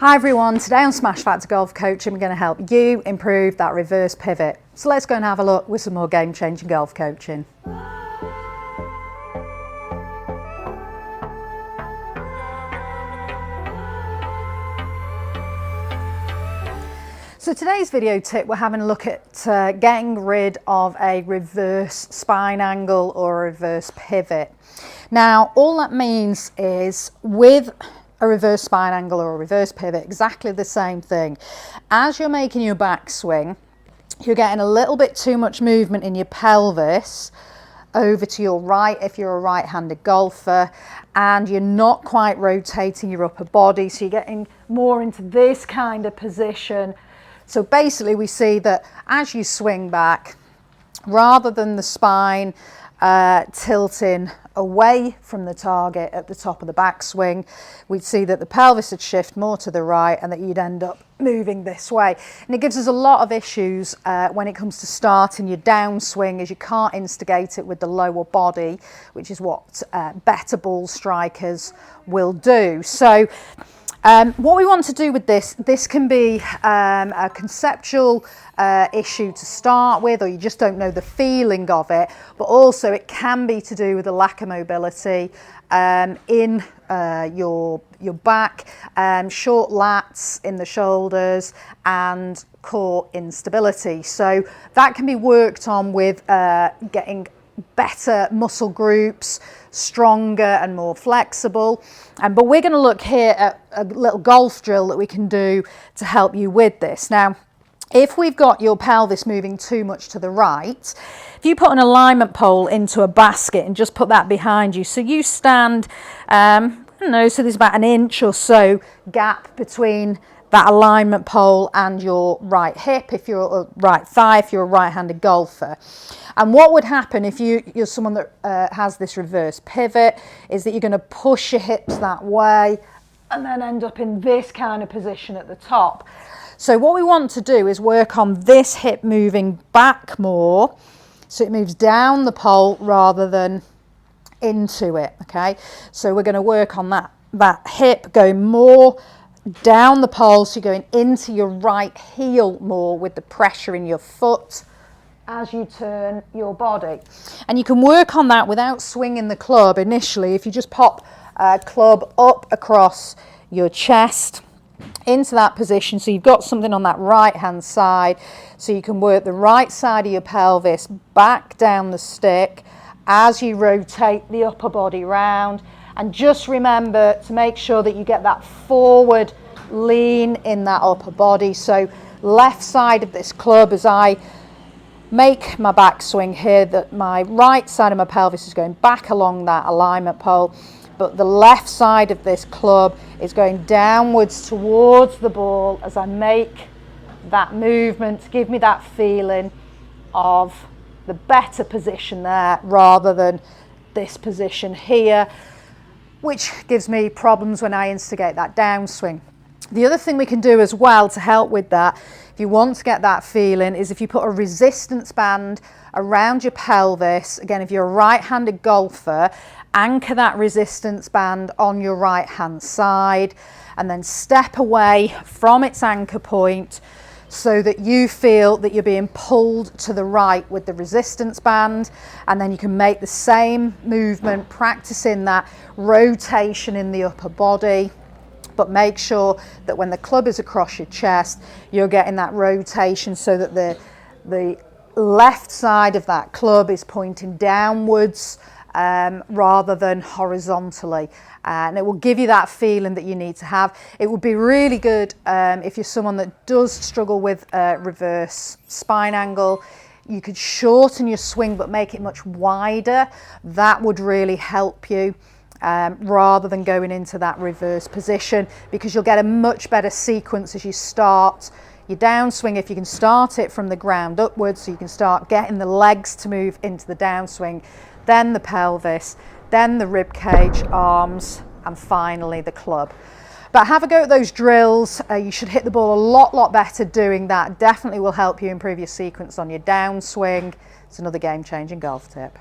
Hi everyone, today on Smash Factor Golf Coaching we're going to help you improve that reverse pivot. So let's go and have a look with some more game-changing golf coaching. So today's video tip, we're having a look at getting rid of a reverse spine angle or a reverse pivot. Now all that means is with a reverse spine angle or a reverse pivot, exactly the same thing. As you're making your backswing, you're getting a little bit too much movement in your pelvis over to your right if you're a right-handed golfer, and you're not quite rotating your upper body, so you're getting more into this kind of position. So basically we see that as you swing back, rather than the spine tilting away from the target at the top of the backswing, we'd see that the pelvis would shift more to the right and that you'd end up moving this way. And it gives us a lot of issues when it comes to starting your downswing, as you can't instigate it with the lower body, which is what better ball strikers will do. So what we want to do with this can be a conceptual issue to start with, or you just don't know the feeling of it, but also it can be to do with a lack of mobility in your back, short lats in the shoulders and core instability. So that can be worked on with getting better muscle groups, stronger and more flexible. But we're going to look here at a little golf drill that we can do to help you with this. Now, if we've got your pelvis moving too much to the right, if you put an alignment pole into a basket and just put that behind you, so you stand, I don't know, so there's about an inch or so gap between that alignment pole and your right hip, if you're a right thigh, if you're a right-handed golfer. And what would happen if you're someone that has this reverse pivot is that you're going to push your hips that way and then end up in this kind of position at the top. So what we want to do is work on this hip moving back more, so it moves down the pole rather than into it, okay? So we're going to work on that hip going more down the pole, so you're going into your right heel more with the pressure in your foot as you turn your body. And you can work on that without swinging the club initially. If you just pop a club up across your chest into that position, so you've got something on that right hand side, so you can work the right side of your pelvis back down the stick as you rotate the upper body round. And just remember to make sure that you get that forward lean in that upper body. So left side of this club, as I make my backswing here, that my right side of my pelvis is going back along that alignment pole, but the left side of this club is going downwards towards the ball as I make that movement to give me that feeling of the better position there rather than this position here, which gives me problems when I instigate that downswing. The other thing we can do as well to help with that, if you want to get that feeling, is if you put a resistance band around your pelvis. Again, if you're a right-handed golfer, anchor that resistance band on your right hand side and then step away from its anchor point so that you feel that you're being pulled to the right with the resistance band, and then you can make the same movement, practicing that rotation in the upper body, but make sure that when the club is across your chest, you're getting that rotation so that the left side of that club is pointing downwards rather than horizontally, and it will give you that feeling that you need to have. It would be really good if you're someone that does struggle with reverse spine angle. You could shorten your swing but make it much wider. That would really help you rather than going into that reverse position, because you'll get a much better sequence as you start your downswing. If you can start it from the ground upwards, so you can start getting the legs to move into the downswing, then the pelvis, then the rib cage, arms, and finally the club. But have a go at those drills. You should hit the ball a lot better doing that. Definitely will help you improve your sequence on your downswing. It's another game-changing golf tip.